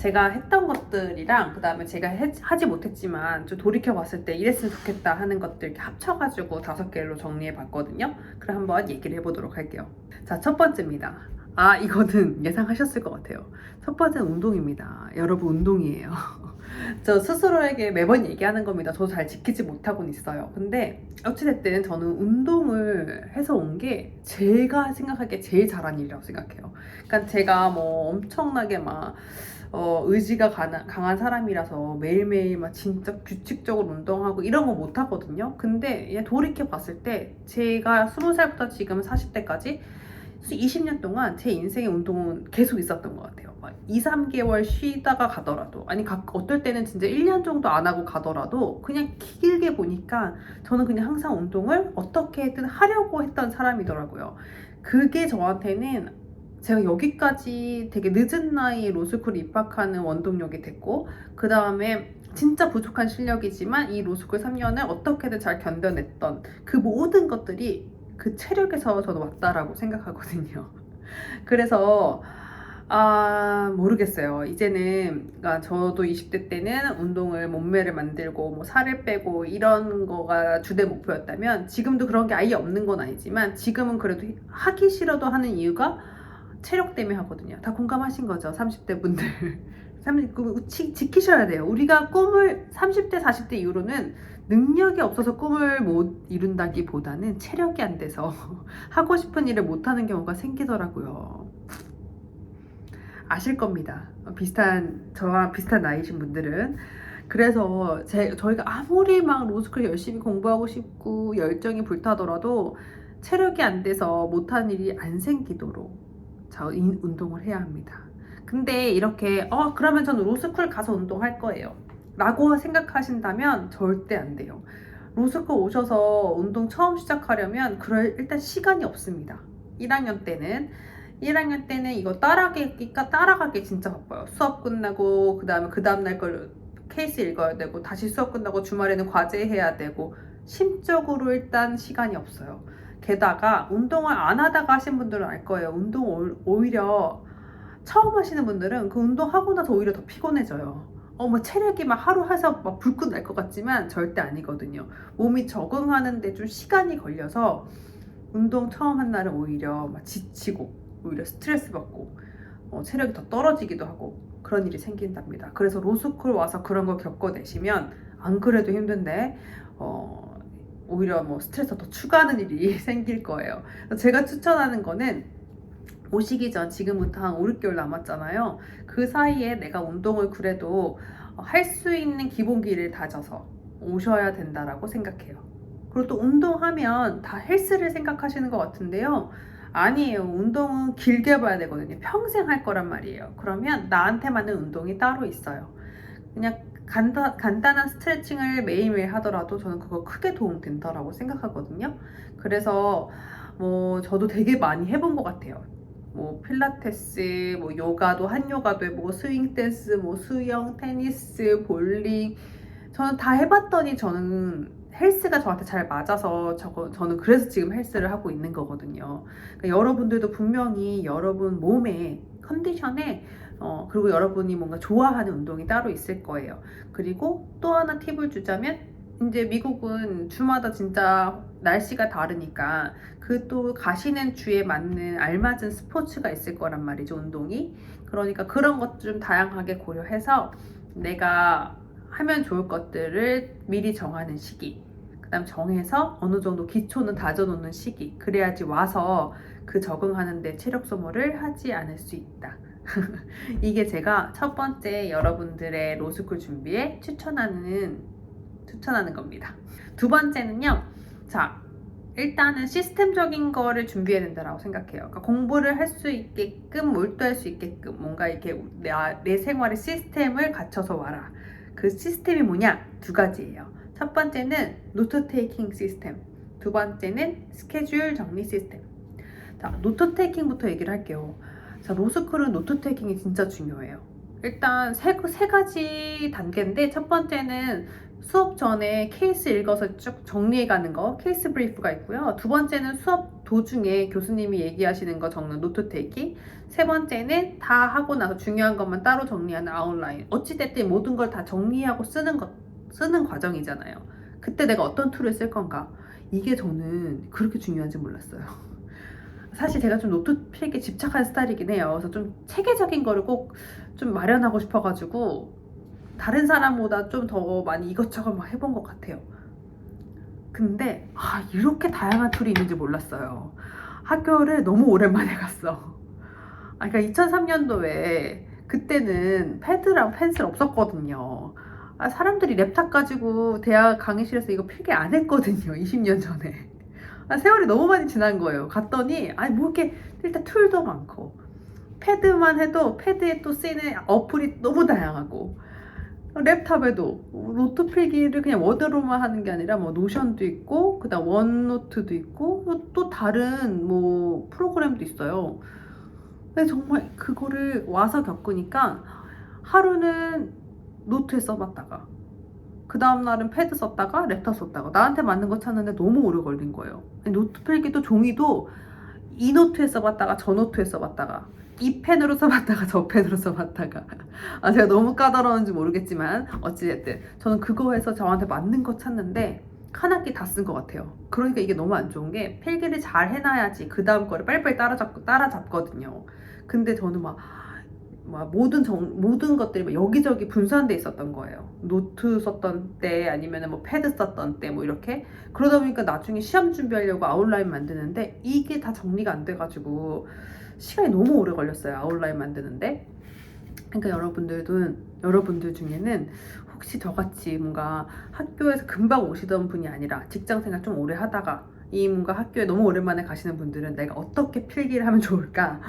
제가 했던 것들이랑 그 다음에 제가 하지 못했지만 좀 돌이켜봤을 때 이랬으면 좋겠다 하는 것들 이렇게 합쳐가지고 5개로 정리해봤거든요. 그럼 한번 얘기를 해보도록 할게요. 자, 첫 번째입니다. 이거는 예상하셨을 것 같아요. 첫 번째는 운동입니다. 여러분, 운동이에요. 저 스스로에게 매번 얘기하는 겁니다. 저도 잘 지키지 못하고는 있어요. 근데 어찌됐든 저는 운동을 해서 온 게 제가 생각하기에 제일 잘한 일이라고 생각해요. 그러니까 제가 뭐 엄청나게 막 의지가 강한 사람이라서 매일매일 막 진짜 규칙적으로 운동하고 이런 거 못 하거든요. 근데 돌이켜 봤을 때 제가 20살부터 지금 40대까지 20년 동안 제 인생의 운동은 계속 있었던 것 같아요. 막 2, 3개월 쉬다가 가더라도, 아니 어떨 때는 진짜 1년 정도 안 하고 가더라도 그냥 길게 보니까 저는 그냥 항상 운동을 어떻게든 하려고 했던 사람이더라고요. 그게 저한테는 제가 여기까지 되게 늦은 나이에 로스쿨에 입학하는 원동력이 됐고, 그 다음에 진짜 부족한 실력이지만 이 로스쿨 3년을 어떻게든 잘 견뎌냈던 그 모든 것들이 그 체력에서 저도 왔다라고 생각하거든요. 그래서 모르겠어요. 이제는, 그러니까 저도 20대 때는 운동을, 몸매를 만들고 뭐 살을 빼고 이런 거가 주된 목표였다면 지금도 그런 게 아예 없는 건 아니지만 지금은 그래도 하기 싫어도 하는 이유가 체력 때문에 하거든요. 다 공감하신 거죠? 30대 분들. 지키셔야 돼요. 우리가 꿈을 30대, 40대 이후로는 능력이 없어서 꿈을 못 이룬다기보다는 체력이 안 돼서 하고 싶은 일을 못하는 경우가 생기더라고요. 아실 겁니다. 저랑 비슷한 나이신 분들은. 그래서 저희가 아무리 막 로스쿨 열심히 공부하고 싶고 열정이 불타더라도 체력이 안 돼서 못하는 일이 안 생기도록 운동을 해야 합니다. 근데 이렇게 그러면 저는 로스쿨 가서 운동할 거예요 라고 생각하신다면 절대 안 돼요. 로스쿨 오셔서 운동 처음 시작하려면 일단 시간이 없습니다. 1학년 때는 이거 따라가기 진짜 바빠요. 수업 끝나고 그 다음날 걸 케이스 읽어야 되고 다시 수업 끝나고 주말에는 과제 해야 되고 심적으로 일단 시간이 없어요. 게다가 운동을 안 하다가 하신 분들은 알 거예요. 운동 오히려 처음 하시는 분들은 그 운동하고 나서 오히려 더 피곤해져요. 뭐 체력이 막 하루 해서 막 불끈 날 것 같지만 절대 아니거든요. 몸이 적응하는데 좀 시간이 걸려서 운동 처음 한 날은 오히려 막 지치고 오히려 스트레스 받고 체력이 더 떨어지기도 하고 그런 일이 생긴답니다. 그래서 로스쿨 와서 그런 걸 겪어내시면 안 그래도 힘든데 오히려 뭐 스트레스 더 추가하는 일이 생길 거예요. 제가 추천하는 거는 오시기 전 지금부터 한 5, 6개월 남았잖아요. 그 사이에 내가 운동을 그래도 할 수 있는 기본기를 다져서 오셔야 된다라고 생각해요. 그리고 또 운동하면 다 헬스를 생각하시는 것 같은데요. 아니에요. 운동은 길게 봐야 되거든요. 평생 할 거란 말이에요. 그러면 나한테 맞는 운동이 따로 있어요. 그냥 간단한 스트레칭을 매일매일 하더라도 저는 그거 크게 도움된다라고 생각하거든요. 그래서 뭐 저도 되게 많이 해본 것 같아요. 뭐 필라테스, 뭐 요가도 한 요가도 해보고 스윙 댄스, 뭐 수영, 테니스, 볼링 저는 다 해봤더니 저는 헬스가 저한테 잘 맞아서 저는 그래서 지금 헬스를 하고 있는 거거든요. 그러니까 여러분들도 분명히 여러분 몸에 컨디션에 그리고 여러분이 뭔가 좋아하는 운동이 따로 있을 거예요. 그리고 또 하나 팁을 주자면 이제 미국은 주마다 진짜 날씨가 다르니까 그 또 가시는 주에 맞는 알맞은 스포츠가 있을 거란 말이죠, 운동이. 그러니까 그런 것 좀 다양하게 고려해서 내가 하면 좋을 것들을 미리 정하는 시기, 그 다음 정해서 어느 정도 기초는 다져놓는 시기, 그래야지 와서 그 적응하는데 체력 소모를 하지 않을 수 있다. 이게 제가 첫 번째 여러분들의 로스쿨 준비에 추천하는 겁니다. 두 번째는요. 자, 일단은 시스템적인 거를 준비해야 된다고 생각해요. 그러니까 공부를 할 수 있게끔, 몰두할 수 있게끔 뭔가 이렇게 내 생활의 시스템을 갖춰서 와라. 그 시스템이 뭐냐? 2가지예요. 첫 번째는 노트 테이킹 시스템, 두 번째는 스케줄 정리 시스템. 자, 노트 테이킹부터 얘기를 할게요. 자, 로스쿨은 노트 테이킹이 진짜 중요해요. 일단 세 가지 단계인데 첫 번째는 수업 전에 케이스 읽어서 쭉 정리해 가는 거, 케이스 브리프가 있고요. 두 번째는 수업 도중에 교수님이 얘기하시는 거 적는 노트 테이킹, 세 번째는 다 하고 나서 중요한 것만 따로 정리하는 아웃라인. 어찌됐든 모든 걸 다 정리하고 쓰는 과정이잖아요. 그때 내가 어떤 툴을 쓸 건가? 이게 저는 그렇게 중요한지 몰랐어요. 사실 제가 좀 노트 필기에 집착하는 스타일이긴 해요. 그래서 좀 체계적인 거를 꼭 좀 마련하고 싶어가지고 다른 사람보다 좀 더 많이 이것저것 막 해본 것 같아요. 근데 이렇게 다양한 툴이 있는지 몰랐어요. 학교를 너무 오랜만에 갔어. 그러니까 2003년도에 그때는 패드랑 펜슬 없었거든요. 사람들이 랩탑 가지고 대학 강의실에서 이거 필기 안 했거든요. 20년 전에. 세월이 너무 많이 지난 거예요. 갔더니 뭐 이렇게 일단 툴도 많고 패드만 해도 패드에 또 쓰이는 어플이 너무 다양하고 랩탑에도 노트 필기를 그냥 워드로만 하는 게 아니라 뭐 노션도 있고 그다음 원노트도 있고 또 다른 뭐 프로그램도 있어요. 근데 정말 그거를 와서 겪으니까 하루는 노트에 써봤다가 그 다음날은 패드 썼다가 랩탑 썼다가 나한테 맞는 거 찾는데 너무 오래 걸린 거예요. 노트 필기도 종이도 이 노트에 써봤다가 저 노트에 써봤다가 이 펜으로 써봤다가 저 펜으로 써봤다가 제가 너무 까다로운지 모르겠지만 어찌됐든 저는 그거 해서 저한테 맞는 거 찾는데 한 학기 다 쓴 것 같아요. 그러니까 이게 너무 안 좋은 게 필기를 잘 해놔야지 그 다음 거를 빨리빨리 따라잡거든요. 근데 저는 막 모든 것들이 막 여기저기 분산돼 있었던 거예요. 노트 썼던 때 아니면 뭐 패드 썼던 때 뭐 이렇게 그러다 보니까 나중에 시험 준비하려고 아웃라인 만드는데 이게 다 정리가 안 돼가지고 시간이 너무 오래 걸렸어요. 아웃라인 만드는데. 그러니까 여러분들 중에는 혹시 저같이 뭔가 학교에서 금방 오시던 분이 아니라 직장생활 좀 오래 하다가 이 뭔가 학교에 너무 오랜만에 가시는 분들은 내가 어떻게 필기를 하면 좋을까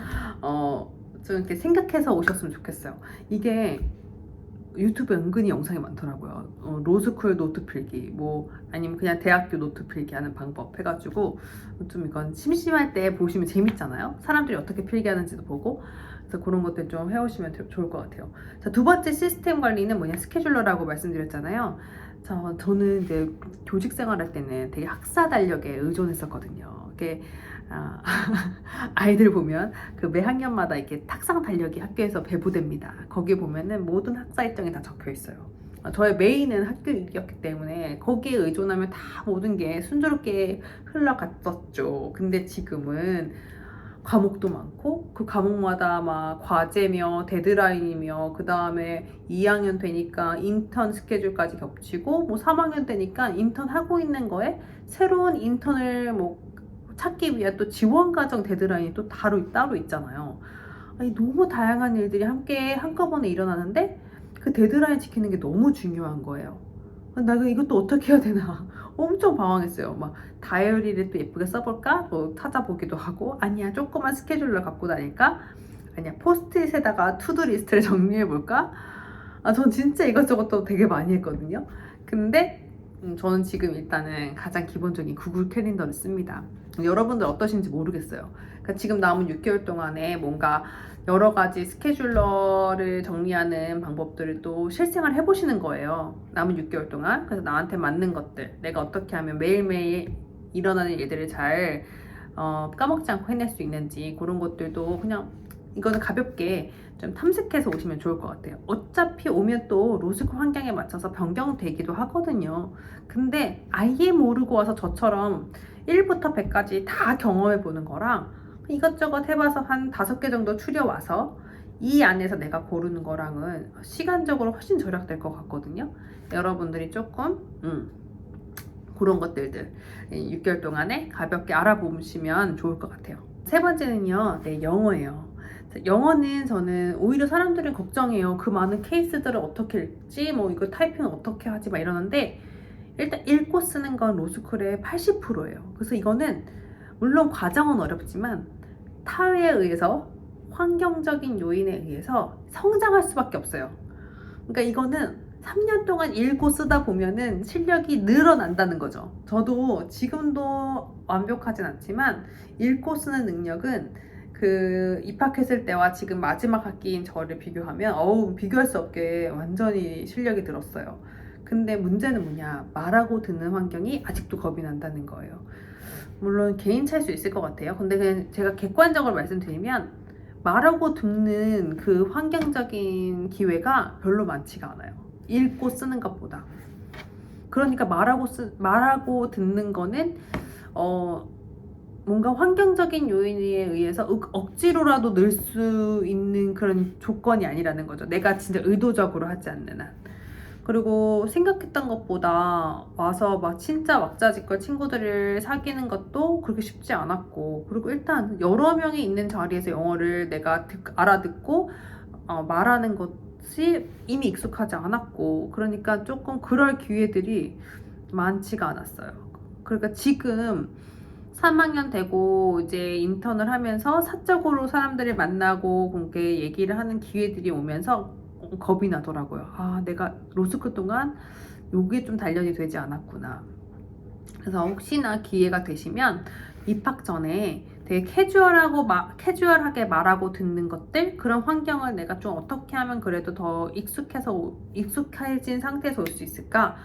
좀 이렇게 생각해서 오셨으면 좋겠어요. 이게 유튜브에 은근히 영상이 많더라고요. 로스쿨 노트 필기, 뭐 아니면 그냥 대학교 노트 필기 하는 방법 해가지고 좀 이건 심심할 때 보시면 재밌잖아요. 사람들이 어떻게 필기하는지도 보고. 그래서 그런 것들 좀 해오시면 좋을 것 같아요. 자, 두 번째 시스템 관리는 뭐냐, 스케줄러라고 말씀드렸잖아요. 저는 이제 교직 생활할 때는 되게 학사 달력에 의존했었거든요. 이게 아이들 보면 그 매 학년마다 이렇게 탁상 달력이 학교에서 배부됩니다. 거기 보면은 모든 학사 일정이 다 적혀 있어요. 저의 메인은 학교 일이었기 때문에 거기에 의존하면 다 모든 게 순조롭게 흘러갔었죠. 근데 지금은 과목도 많고 그 과목마다 막 과제며 데드라인이며 그 다음에 2학년 되니까 인턴 스케줄까지 겹치고 뭐 3학년 되니까 인턴 하고 있는 거에 새로운 인턴을 뭐 찾기 위한 또 지원 과정 데드라인이 또 따로 있잖아요. 너무 다양한 일들이 함께 한꺼번에 일어나는데 그 데드라인 지키는 게 너무 중요한 거예요. 내가 이것도 어떻게 해야 되나 엄청 방황했어요. 막 다이어리를 또 예쁘게 써볼까? 뭐 찾아보기도 하고 아니야 조그만 스케줄러 갖고 다닐까? 아니야 포스트잇에다가 투두 리스트를 정리해볼까? 전 진짜 이것저것 또 되게 많이 했거든요. 근데 저는 지금 일단은 가장 기본적인 구글 캘린더를 씁니다. 여러분들 어떠신지 모르겠어요. 그러니까 지금 남은 6개월 동안에 뭔가 여러 가지 스케줄러를 정리하는 방법들을 또 실생활 해보시는 거예요. 남은 6개월 동안. 그래서 나한테 맞는 것들, 내가 어떻게 하면 매일매일 일어나는 일들을 잘 까먹지 않고 해낼 수 있는지 그런 것들도 그냥 이거는 가볍게 좀 탐색해서 오시면 좋을 것 같아요. 어차피 오면 또 로스쿨 환경에 맞춰서 변경되기도 하거든요. 근데 아예 모르고 와서 저처럼 1부터 100까지 다 경험해 보는 거랑 이것저것 해봐서 한 5개 정도 추려와서 이 안에서 내가 고르는 거랑은 시간적으로 훨씬 절약될 것 같거든요. 여러분들이 조금 그런 것들들 6개월 동안에 가볍게 알아보시면 좋을 것 같아요. 세 번째는요, 영어예요. 영어는 저는 오히려 사람들은 걱정해요. 그 많은 케이스들을 어떻게 읽지? 뭐 이거 타이핑 어떻게 하지? 막 이러는데 일단 읽고 쓰는 건 로스쿨의 80%예요. 그래서 이거는 물론 과정은 어렵지만 타회에 의해서 환경적인 요인에 의해서 성장할 수밖에 없어요. 그러니까 이거는 3년 동안 읽고 쓰다 보면은 실력이 늘어난다는 거죠. 저도 지금도 완벽하진 않지만 읽고 쓰는 능력은 그 입학했을 때와 지금 마지막 학기인 저를 비교하면 비교할 수 없게 완전히 실력이 늘었어요. 근데 문제는 뭐냐, 말하고 듣는 환경이 아직도 겁이 난다는 거예요. 물론 개인 차일 수 있을 것 같아요. 근데 그냥 제가 객관적으로 말씀드리면 말하고 듣는 그 환경적인 기회가 별로 많지가 않아요. 읽고 쓰는 것보다. 그러니까 말하고 듣는 거는 뭔가 환경적인 요인에 의해서 억지로라도 늘 수 있는 그런 조건이 아니라는 거죠. 내가 진짜 의도적으로 하지 않는 한. 그리고 생각했던 것보다 와서 막 진짜 왁자지껄 친구들을 사귀는 것도 그렇게 쉽지 않았고, 그리고 일단 여러 명이 있는 자리에서 영어를 내가 알아듣고 말하는 것이 이미 익숙하지 않았고, 그러니까 조금 그럴 기회들이 많지가 않았어요. 그러니까 지금 3학년 되고 이제 인턴을 하면서 사적으로 사람들을 만나고 그렇게 얘기를 하는 기회들이 오면서 겁이 나더라고요. 아, 내가 로스쿨 동안 요게 좀 단련이 되지 않았구나. 그래서 혹시나 기회가 되시면 입학 전에 되게 캐주얼하게 말하고 듣는 것들, 그런 환경을 내가 좀 어떻게 하면 그래도 더 익숙해진 상태에서 올 수 있을까?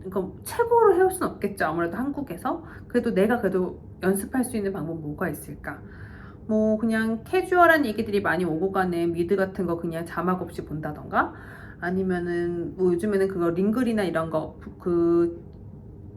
이거 최고로 해올 수는 없겠죠. 아무래도 한국에서. 그래도 연습할 수 있는 방법 뭐가 있을까? 뭐 그냥 캐주얼한 얘기들이 많이 오고 가는 미드 같은 거 그냥 자막 없이 본다던가, 아니면은 뭐 요즘에는 그거 링글이나 이런 거 그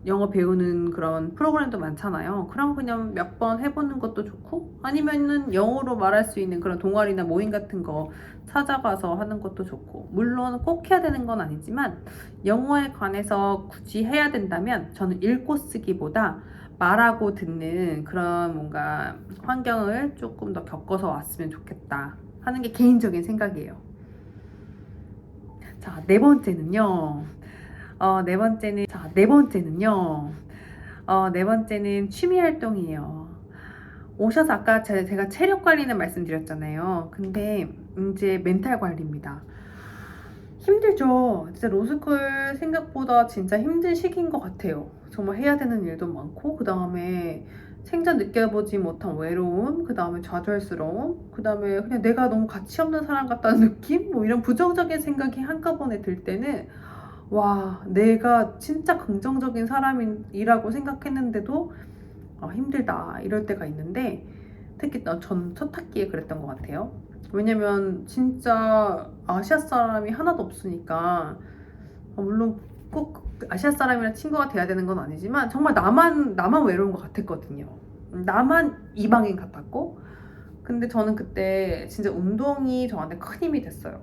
영어 배우는 그런 프로그램도 많잖아요. 그럼 그냥 몇 번 해보는 것도 좋고, 아니면은 영어로 말할 수 있는 그런 동아리나 모임 같은 거 찾아가서 하는 것도 좋고, 물론 꼭 해야 되는 건 아니지만 영어에 관해서 굳이 해야 된다면 저는 읽고 쓰기보다 말하고 듣는 그런 뭔가 환경을 조금 더 겪어서 왔으면 좋겠다 하는 게 개인적인 생각이에요. 자, 네 번째는 취미 활동이에요. 오셔서 아까 제가 체력 관리는 말씀드렸잖아요. 근데 이제 멘탈 관리입니다. 힘들죠. 진짜 로스쿨 생각보다 진짜 힘든 시기인 것 같아요. 정말 해야 되는 일도 많고, 그 다음에 생전 느껴보지 못한 외로움, 그 다음에 좌절스러움, 그 다음에 그냥 내가 너무 가치 없는 사람 같다는 느낌? 뭐 이런 부정적인 생각이 한꺼번에 들 때는, 와, 내가 진짜 긍정적인 사람이라고 생각했는데도 힘들다 이럴 때가 있는데, 특히 전 첫 학기에 그랬던 것 같아요. 왜냐면 진짜 아시아 사람이 하나도 없으니까, 물론 꼭 아시아 사람이랑 친구가 돼야 되는 건 아니지만 정말 나만 외로운 것 같았거든요. 나만 이방인 같았고. 근데 저는 그때 진짜 운동이 저한테 큰 힘이 됐어요.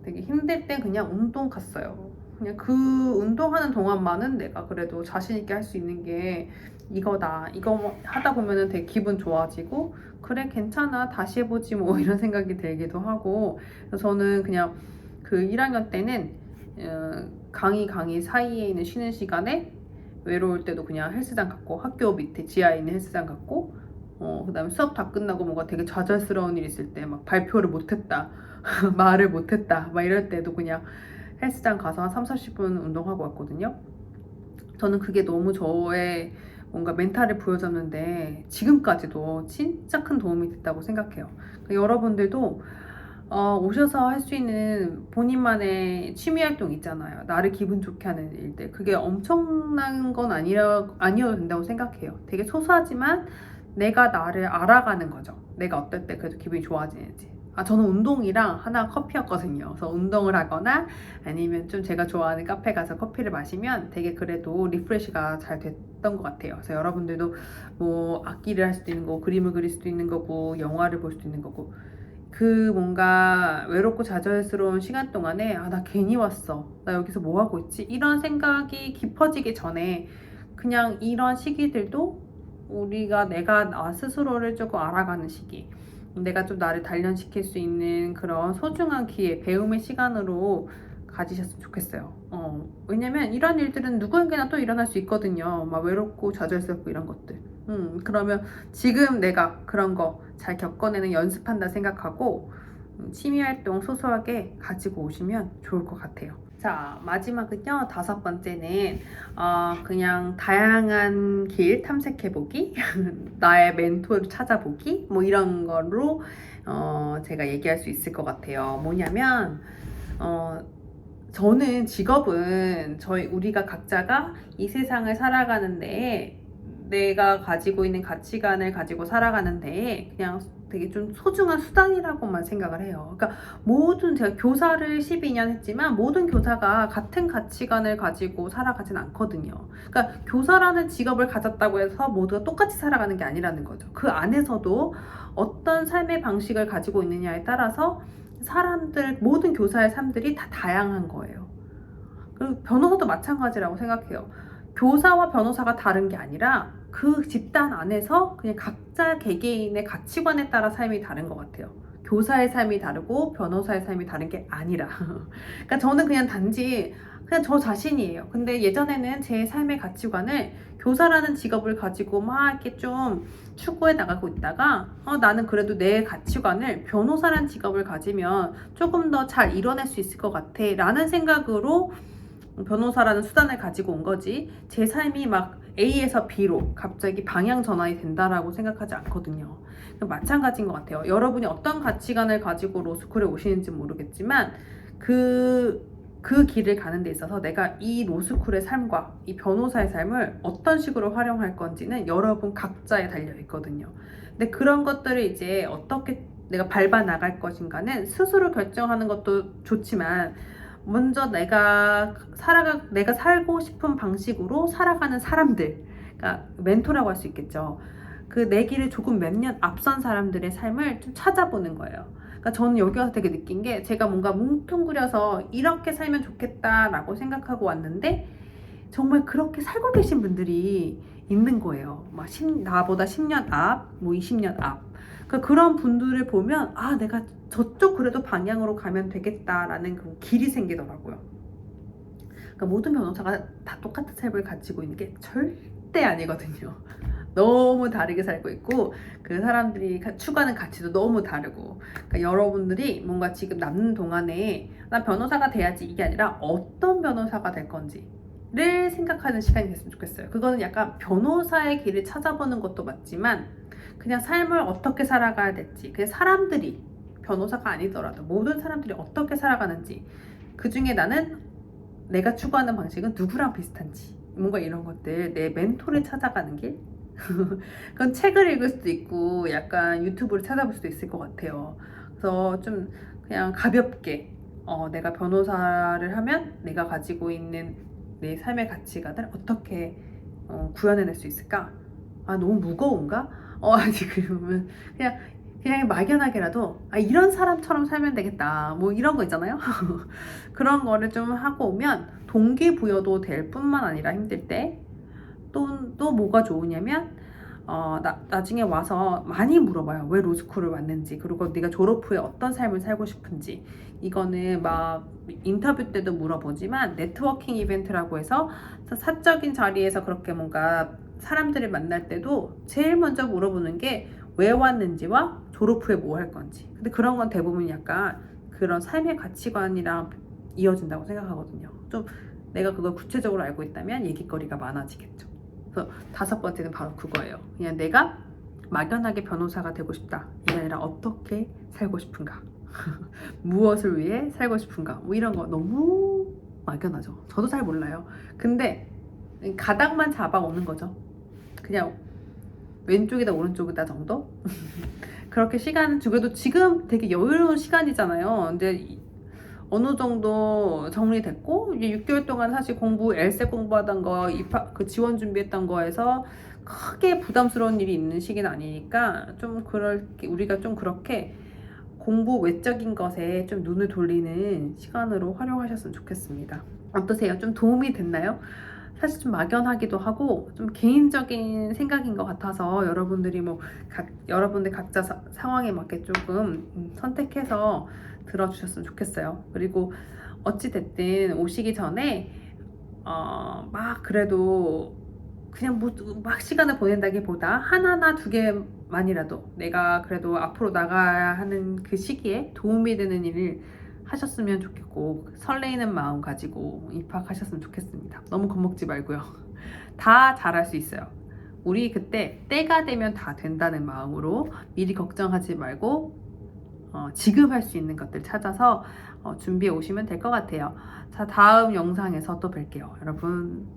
되게 힘들 땐 그냥 운동 갔어요. 그냥 그 운동하는 동안만은 내가 그래도 자신 있게 할 수 있는 게 이거다. 이거 하다 보면은 되게 기분 좋아지고, 그래 괜찮아 다시 해보지 뭐 이런 생각이 들기도 하고. 그래서 저는 그냥 그 1학년 때는 강의 사이에 있는 쉬는 시간에 외로울 때도 그냥 헬스장 갔고, 학교 밑에 지하에 있는 헬스장 갔고, 그 다음에 수업 다 끝나고 뭔가 되게 좌절스러운 일 있을 때 막 발표를 못했다 말을 못했다 막 이럴 때도 그냥 헬스장 가서 한 3, 40분 운동하고 왔거든요. 저는 그게 너무 저의 뭔가 멘탈을 부여잡는데 지금까지도 진짜 큰 도움이 됐다고 생각해요. 그러니까 여러분들도 오셔서 할 수 있는 본인만의 취미 활동 있잖아요. 나를 기분 좋게 하는 일들. 그게 엄청난 건 아니어도 된다고 생각해요. 되게 소소하지만 내가 나를 알아가는 거죠. 내가 어떨 때 그래도 기분이 좋아지는지. 저는 운동이랑 하나 커피였거든요. 그래서 운동을 하거나 아니면 좀 제가 좋아하는 카페 가서 커피를 마시면 되게 그래도 리프레시가 잘 됐던 것 같아요. 그래서 여러분들도 뭐 악기를 할 수도 있는 거고, 그림을 그릴 수도 있는 거고, 영화를 볼 수도 있는 거고, 그 뭔가 외롭고 좌절스러운 시간 동안에 나 괜히 왔어. 나 여기서 뭐 하고 있지? 이런 생각이 깊어지기 전에 그냥 이런 시기들도 내가 나 스스로를 조금 알아가는 시기. 내가 좀 나를 단련시킬 수 있는 그런 소중한 기회, 배움의 시간으로 가지셨으면 좋겠어요. 왜냐면 이런 일들은 누구에게나 또 일어날 수 있거든요. 막 외롭고 좌절스럽고 이런 것들. 그러면 지금 내가 그런 거 잘 겪어내는 연습한다 생각하고 취미활동 소소하게 가지고 오시면 좋을 것 같아요. 자, 마지막은요, 5번째는 그냥 다양한 길 탐색해보기, 나의 멘토를 찾아보기, 뭐 이런 걸로 제가 얘기할 수 있을 것 같아요. 뭐냐면 저는 직업은 우리가 각자가 이 세상을 살아가는데 내가 가지고 있는 가치관을 가지고 살아가는데 그냥 되게 좀 소중한 수단이라고만 생각을 해요. 그러니까 모든 제가 교사를 12년 했지만 모든 교사가 같은 가치관을 가지고 살아가진 않거든요. 그러니까 교사라는 직업을 가졌다고 해서 모두가 똑같이 살아가는 게 아니라는 거죠. 그 안에서도 어떤 삶의 방식을 가지고 있느냐에 따라서 모든 교사의 삶들이 다 다양한 거예요. 그리고 변호사도 마찬가지라고 생각해요. 교사와 변호사가 다른 게 아니라 그 집단 안에서 그냥 각자 개개인의 가치관에 따라 삶이 다른 것 같아요. 교사의 삶이 다르고 변호사의 삶이 다른 게 아니라. 그러니까 저는 그냥 단지 그냥 저 자신이에요. 근데 예전에는 제 삶의 가치관을 교사라는 직업을 가지고 막 이렇게 좀 추구해 나가고 있다가 나는 그래도 내 가치관을 변호사라는 직업을 가지면 조금 더 잘 이뤄낼 수 있을 것 같아 라는 생각으로 변호사라는 수단을 가지고 온 거지 제 삶이 막 A에서 B로 갑자기 방향 전환이 된다라고 생각하지 않거든요. 마찬가지인 것 같아요. 여러분이 어떤 가치관을 가지고 로스쿨에 오시는지 모르겠지만 그 길을 가는 데 있어서 내가 이 로스쿨의 삶과 이 변호사의 삶을 어떤 식으로 활용할 건지는 여러분 각자에 달려 있거든요. 근데 그런 것들을 이제 어떻게 내가 밟아 나갈 것인가는 스스로 결정하는 것도 좋지만 먼저 내가 살고 싶은 방식으로 살아가는 사람들, 그러니까 멘토라고 할 수 있겠죠. 그 내 길을 조금 몇 년 앞선 사람들의 삶을 좀 찾아보는 거예요. 그러니까 저는 여기 와서 되게 느낀 게 제가 뭔가 뭉뚱그려서 이렇게 살면 좋겠다라고 생각하고 왔는데 정말 그렇게 살고 계신 분들이 있는 거예요. 막 나보다 10년 앞, 뭐 20년 앞. 그러니까 그런 분들을 보면 내가 저쪽 그래도 방향으로 가면 되겠다라는 그 길이 생기더라고요. 그러니까 모든 변호사가 다 똑같은 삶을 가지고 있는 게 절대 아니거든요. 너무 다르게 살고 있고 그 사람들이 추구하는 가치도 너무 다르고 그러니까 여러분들이 뭔가 지금 남는 동안에 나 변호사가 돼야지 이게 아니라 어떤 변호사가 될 건지를 생각하는 시간이 됐으면 좋겠어요. 그거는 약간 변호사의 길을 찾아보는 것도 맞지만 그냥 삶을 어떻게 살아가야 될지 그 사람들이 변호사가 아니더라도 모든 사람들이 어떻게 살아가는지 그 중에 나는 내가 추구하는 방식은 누구랑 비슷한지 뭔가 이런 것들 내 멘토를 찾아가는 길 그건 책을 읽을 수도 있고 약간 유튜브를 찾아볼 수도 있을 것 같아요. 그래서 좀 그냥 가볍게 내가 변호사를 하면 내가 가지고 있는 내 삶의 가치관을 어떻게 구현해낼 수 있을까? 너무 무거운가? 지금은 그냥 막연하게라도 이런 사람처럼 살면 되겠다 뭐 이런 거 있잖아요. 그런 거를 좀 하고 오면 동기부여도 될 뿐만 아니라 힘들 때 또 뭐가 좋으냐면 나중에 와서 많이 물어봐요. 왜 로스쿨을 왔는지 그리고 네가 졸업 후에 어떤 삶을 살고 싶은지. 이거는 막 인터뷰 때도 물어보지만 네트워킹 이벤트라고 해서 사적인 자리에서 그렇게 뭔가 사람들을 만날 때도 제일 먼저 물어보는 게 왜 왔는지와 졸업 후에 뭐 할 건지. 근데 그런 건 대부분 약간 그런 삶의 가치관이랑 이어진다고 생각하거든요. 좀 내가 그걸 구체적으로 알고 있다면 얘기거리가 많아지겠죠. 그래서 5번째는 바로 그거예요. 그냥 내가 막연하게 변호사가 되고 싶다. 이게 아니라 어떻게 살고 싶은가. 무엇을 위해 살고 싶은가. 뭐 이런 거 너무 막연하죠. 저도 잘 몰라요. 근데 가닥만 잡아오는 거죠. 그냥 왼쪽이다 오른쪽이다 정도? 그렇게 시간 주고도 지금 되게 여유로운 시간이잖아요. 근데 어느 정도 정리됐고 이제 6개월 동안 사실 엘세 공부하던 거 그 지원 준비했던 거에서 크게 부담스러운 일이 있는 시기는 아니니까 우리가 좀 그렇게 공부 외적인 것에 좀 눈을 돌리는 시간으로 활용하셨으면 좋겠습니다. 어떠세요? 좀 도움이 됐나요? 사실 좀 막연하기도 하고 좀 개인적인 생각인 것 같아서 여러분들이 여러분들 각자 상황에 맞게 조금 선택해서 들어주셨으면 좋겠어요. 그리고 어찌됐든 오시기 전에 그래도 그냥 막 시간을 보낸다기보다 하나나 2개만이라도 내가 그래도 앞으로 나가야 하는 그 시기에 도움이 되는 일을 하셨으면 좋겠고 설레이는 마음 가지고 입학하셨으면 좋겠습니다. 너무 겁먹지 말고요. 다 잘할 수 있어요. 우리 그때 때가 되면 다 된다는 마음으로 미리 걱정하지 말고 지금 할 수 있는 것들 찾아서 준비해 오시면 될 것 같아요. 자, 다음 영상에서 또 뵐게요. 여러분